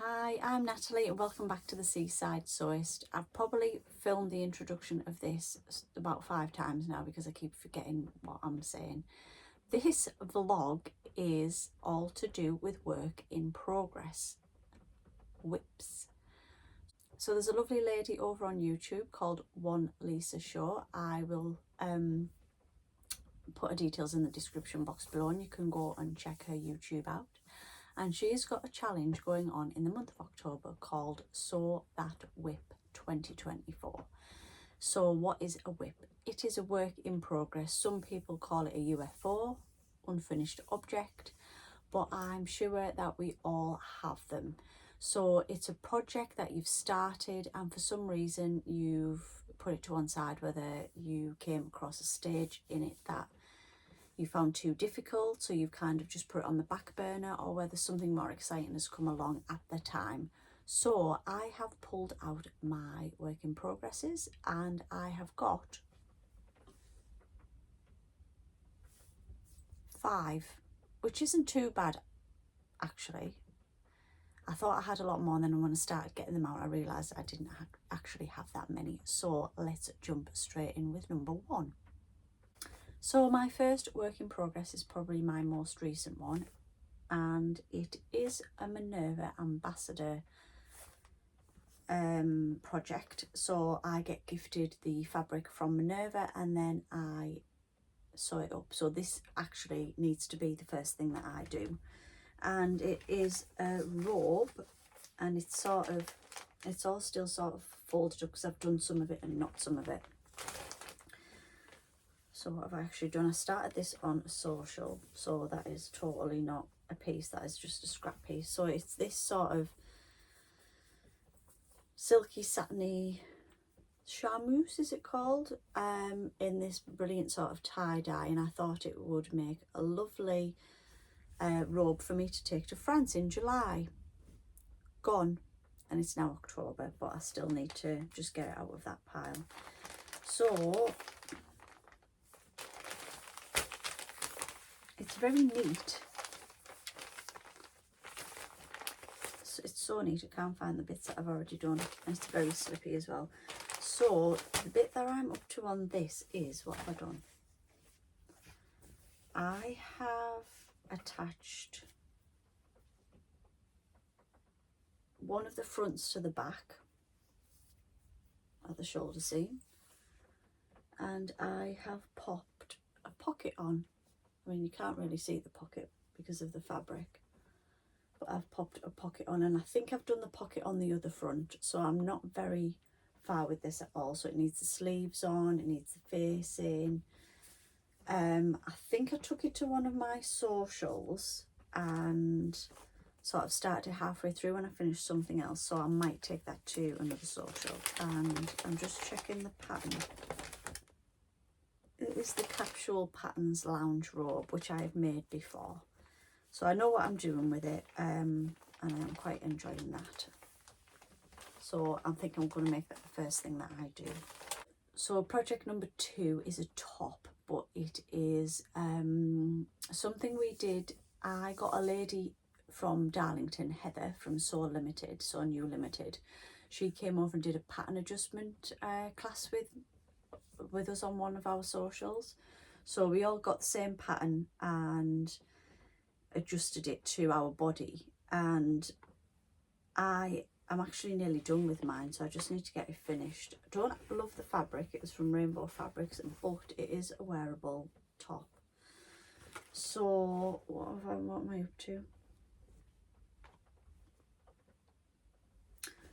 Hi, I'm Natalie and welcome back to the Seaside Sewist. I've probably filmed the introduction of this about 5 times now because I keep forgetting what I'm saying. This vlog is all to do with work in progress, WIPs. So there's a lovely lady over on YouTube called One Lisa Show. I will put her details in the description box below and you can go and check her YouTube out. And she's got a challenge going on in the month of October called Sew That WIP 2024. So what is a WIP? It is a work in progress. Some people call it a UFO, unfinished object, but I'm sure that we all have them. So it's a project that you've started and for some reason you've put it to one side, whether you came across a stage in it that you found too difficult, so you've kind of just put it on the back burner, or whether something more exciting has come along at the time. So I have pulled out my work in progresses and I have got 5, which isn't too bad actually. I thought I had a lot more, and then when I started getting them out I realised I didn't actually have that many. So let's jump straight in with number 1. So my first work in progress is probably my most recent one, and it is a Minerva Ambassador project. So I get gifted the fabric from Minerva and then I sew it up. So this actually needs to be the first thing that I do, and it is a robe, and it's all still sort of folded up because I've done some of it and not some of it. So what have I actually done? I started this on social, so that is totally not a piece, that is just a scrap piece. So it's this sort of silky satiny charmeuse, is it called, in this brilliant sort of tie-dye, and I thought it would make a lovely robe for me to take to France in July. Gone, and it's now October, but I still need to just get it out of that pile. So it's very neat. It's so neat. I can't find the bits that I've already done, and it's very slippy as well. So the bit that I'm up to on this is, what have I done? I have attached one of the fronts to the back at the shoulder seam, and I have popped a pocket on. I mean, you can't really see the pocket because of the fabric, but I've popped a pocket on, and I think I've done the pocket on the other front, so I'm not very far with this at all. So it needs the sleeves on, it needs the facing. I think I took it to one of my socials and sort of started halfway through and I finished something else, so I might take that to another social. And I'm just checking the pattern. It is the Capsule Patterns Lounge Robe, which I have made before, so I know what I'm doing with it, and I'm quite enjoying that. So I think I'm going to make that the first thing that I do. So project number 2 is a top, but it is something we did. I got a lady from Darlington, Heather from Sew Limited, Sew New Limited. She came over and did a pattern adjustment class with us on one of our socials. So we all got the same pattern and adjusted it to our body, and I'm actually nearly done with mine, so I just need to get it finished. I don't love the fabric, it was from Rainbow Fabrics, but it is a wearable top. So what am I up to?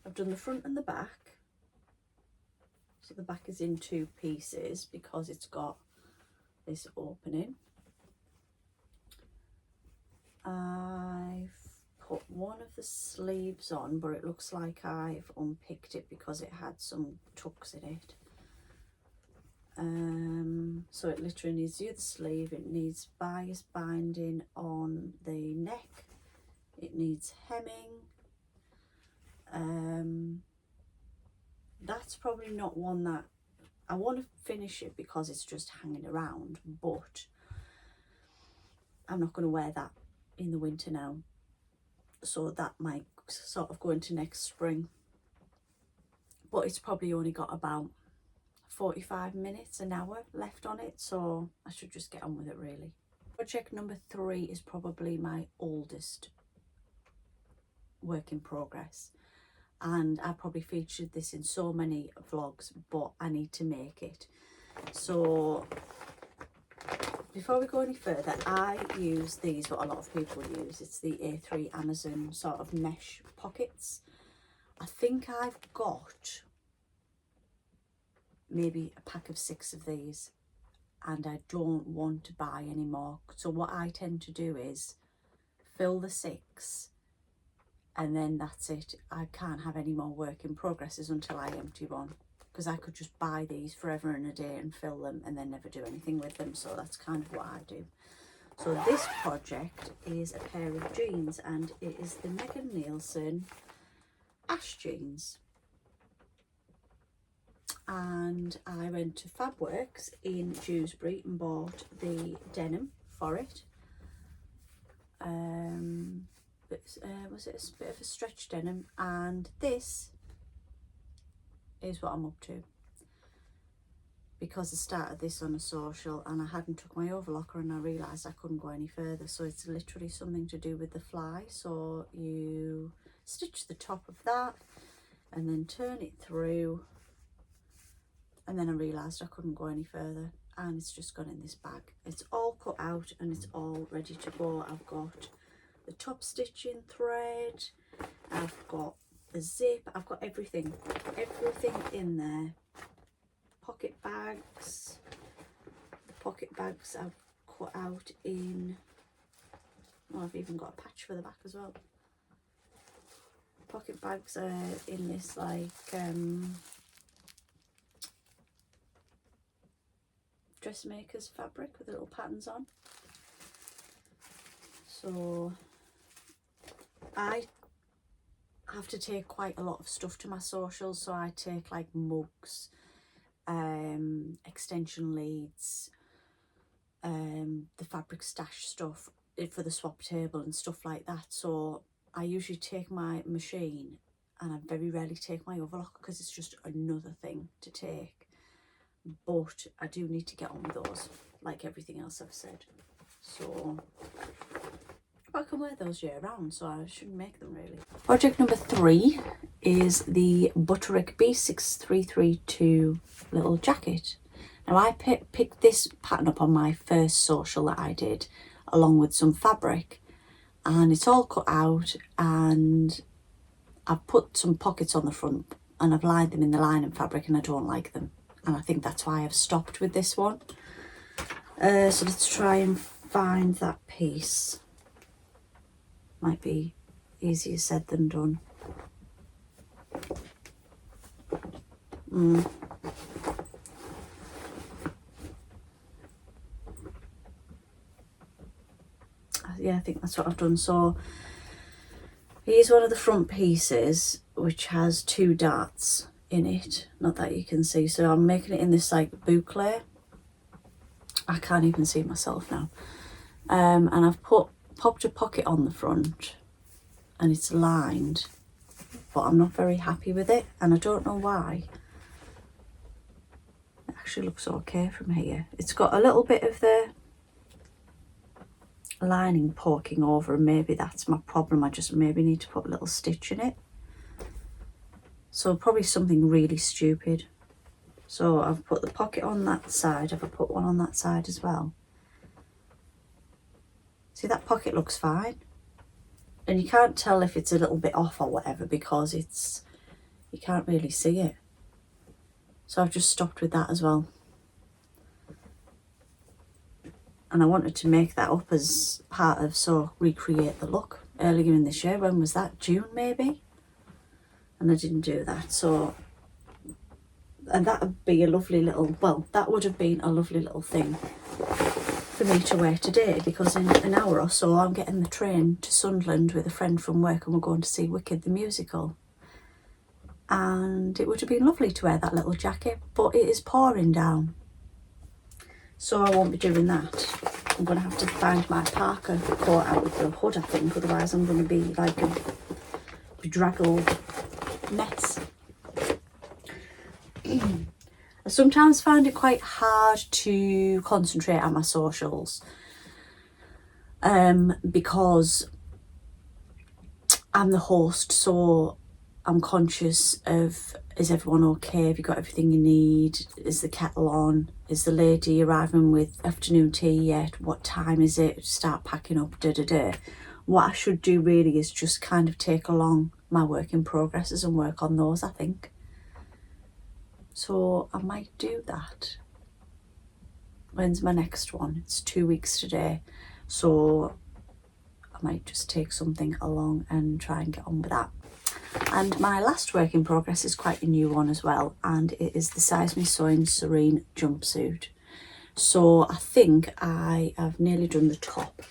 I've done the front and the back. So the back is in 2 pieces because it's got this opening. I've put one of the sleeves on, but it looks like I've unpicked it because it had some tucks in it. So it literally needs the other sleeve, it needs bias binding on the neck, it needs hemming. That's probably not one that I want to finish it because it's just hanging around, but I'm not going to wear that in the winter now, so that might vlogs sort of going to next spring, but it's probably only got about 45 minutes, an hour left on it, so I should just get on with it really. Project number 3 is probably my oldest work in progress, and I probably featured this in so many vlogs, but I need to make it. So before we go any further, I use these, what a lot of people use. It's the A3 Amazon sort of mesh pockets. I think I've got maybe a pack of 6 of these, and I don't want to buy any more. So what I tend to do is fill the 6, and then that's it. I can't have any more work in progresses until I empty one, because I could just buy these forever and a day and fill them and then never do anything with them. So that's kind of what I do. So this project is a pair of jeans, and it is the Megan Nielsen Ash jeans. And I went to Fabworks in Dewsbury and bought the denim for it. Was it a bit of a stretch denim? And this is what I'm up to, because I started this on a social and I hadn't took my overlocker, and I realised I couldn't go any further. So it's literally something to do with the fly. So you stitch the top of that and then turn it through, and then I realised I couldn't go any further, and it's just gone in this bag. It's all cut out and it's all ready to go. I've got the top stitching thread, I've got the zip, I've got everything in there. Pocket bags, the pocket bags I've cut out in, oh, I've even got a patch for the back as well. Pocket bags are in this like dressmaker's fabric with little patterns on. So I have to take quite a lot of stuff to my socials, so I take like mugs, extension leads, the fabric stash stuff for the swap table and stuff like that. So I usually take my machine, and I very rarely take my overlocker because it's just another thing to take. But I do need to get on with those, like everything else I've said. So I can wear those year round, so I shouldn't make them really. Project number 3 is the Butterick B6332 little jacket. Now I picked this pattern up on my first social that I did, along with some fabric, and it's all cut out, and I've put some pockets on the front and I've lined them in the lining fabric, and I don't like them, and I think that's why I've stopped with this one. So let's try and find that piece. Might be easier said than done. Yeah, I think that's what I've done. So here's one of the front pieces, which has 2 darts in it, not that you can see. So I'm making it in this like boucle. I can't even see myself now. And I've popped a pocket on the front, and it's lined, but I'm not very happy with it, and I don't know why. It actually looks okay from here. It's got a little bit of the lining poking over, and maybe that's my problem. I just maybe need to put a little stitch in it. So probably something really stupid. So I've put the pocket on that side. Have I put one on that side as well? See, that pocket looks fine, and you can't tell if it's a little bit off or whatever because you can't really see it. So I've just stopped with that as well. And I wanted to make that up as part of recreate the look earlier in this year. When was that? June maybe? And I didn't do that. So, and that would be a lovely little, well, that would have been a lovely little thing for me to wear today, because in an hour or so I'm getting the train to Sunderland with a friend from work, and we're going to see Wicked the musical. And it would have been lovely to wear that little jacket, but it is pouring down, so I won't be doing that. I'm going to have to find my parka coat out with the hood, I think, otherwise I'm going to be like a bedraggled mess. I sometimes find it quite hard to concentrate on my socials because I'm the host, so I'm conscious of, is everyone okay? Have you got everything you need? Is the kettle on? Is the lady arriving with afternoon tea yet? What time is it? Start packing up, What I should do really is just kind of take along my work in progresses and work on those, I think. So I might do that. When's my next one? It's 2 weeks today. So I might just take something along and try and get on with that. And my last work in progress is quite a new one as well, and it is the Size Me Sewing Serene jumpsuit. So I think I have nearly done the top.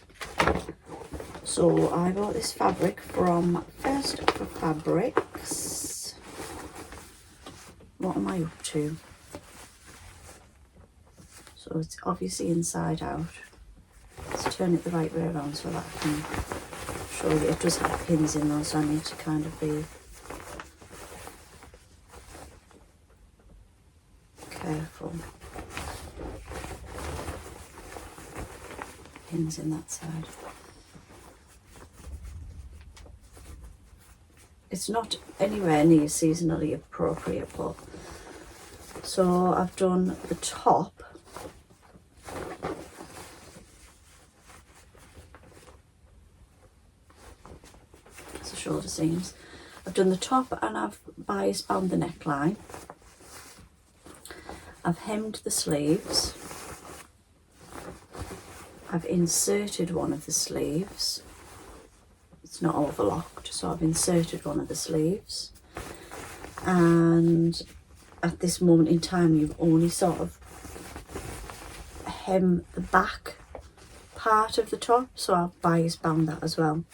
So I bought this fabric from First for Fabrics. What am I up to? So it's obviously inside out. Let's turn it the right way around so that I can show you. It does have pins in those, so I need to kind of be careful. Pins in that side. It's not anywhere near seasonally appropriate, but so I've done the top. It's the shoulder seams. I've done the top and I've bias bound the neckline. I've hemmed the sleeves. I've inserted one of the sleeves. It's not overlocked, so I've inserted one of the sleeves. And at this moment in time, you've only sort of hem the back part of the top, so I've bias bound that as well.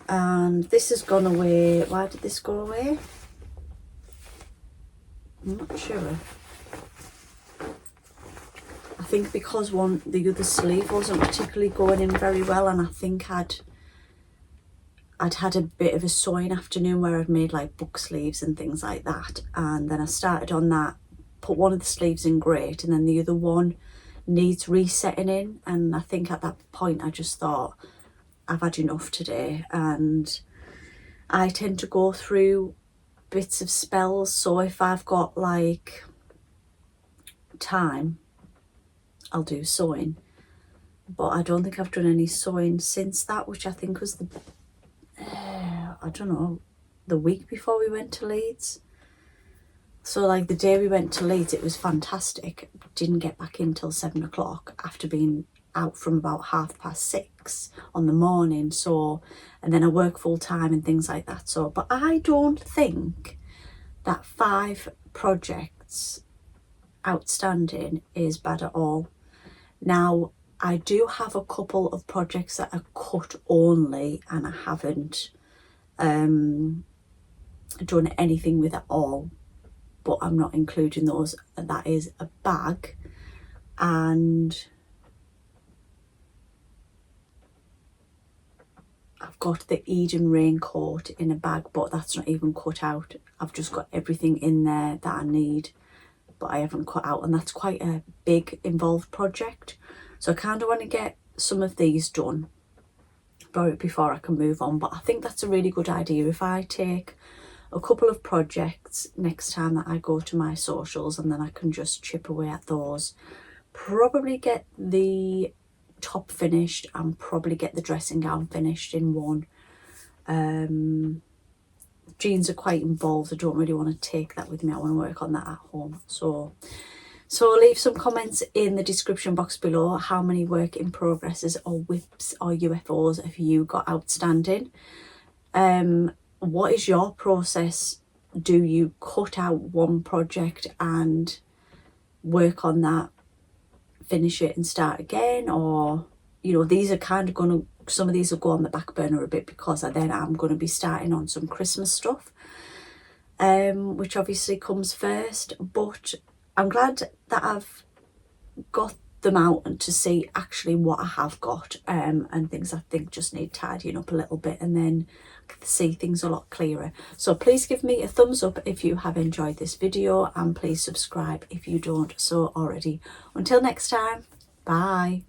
And this has gone away. Why did this go away? I'm not sure. I think because the other sleeve wasn't particularly going in very well, and I think I'd had a bit of a sewing afternoon where I'd made like book sleeves and things like that, and then I started on that, put one of the sleeves in great, and then the other one needs resetting in, and I think at that point I just thought, I've had enough today. And I tend to go through bits of spells, so if I've got like time, I'll do sewing, but I don't think I've done any sewing since that, which I think was the I don't know, the week before we went to Leeds. So like the day we went to Leeds, it was fantastic. Didn't get back in till 7 o'clock after being out from about 6:30 on the morning. So, and then I work full time and things like that. So, but I don't think that 5 projects outstanding is bad at all. Now, I do have a couple of projects that are cut only, and I haven't done anything with at all, but I'm not including those. That is a bag, and I've got the Eden raincoat in a bag, but that's not even cut out. I've just got everything in there that I need, but I haven't cut out, and that's quite a big involved project. So I kind of want to get some of these done before I can move on. But I think that's a really good idea. If I take a couple of projects next time that I go to my socials, and then I can just chip away at those, probably get the top finished and probably get the dressing gown finished in one. Jeans are quite involved. I don't really want to take that with me. I want to work on that at home. So leave some comments in the description box below. How many work in progresses or whips or UFOs have you got outstanding? What is your process? Do you cut out one project and work on that, finish it and start again? Or, you know, these are kind of going to, some of these will go on the back burner a bit because then I'm going to be starting on some Christmas stuff, which obviously comes first. But I'm glad that I've got them out and to see actually what I have got, and things I think just need tidying up a little bit, and then see things a lot clearer. So please give me a thumbs up if you have enjoyed this video, and please subscribe if you don't so already. Until next time, bye.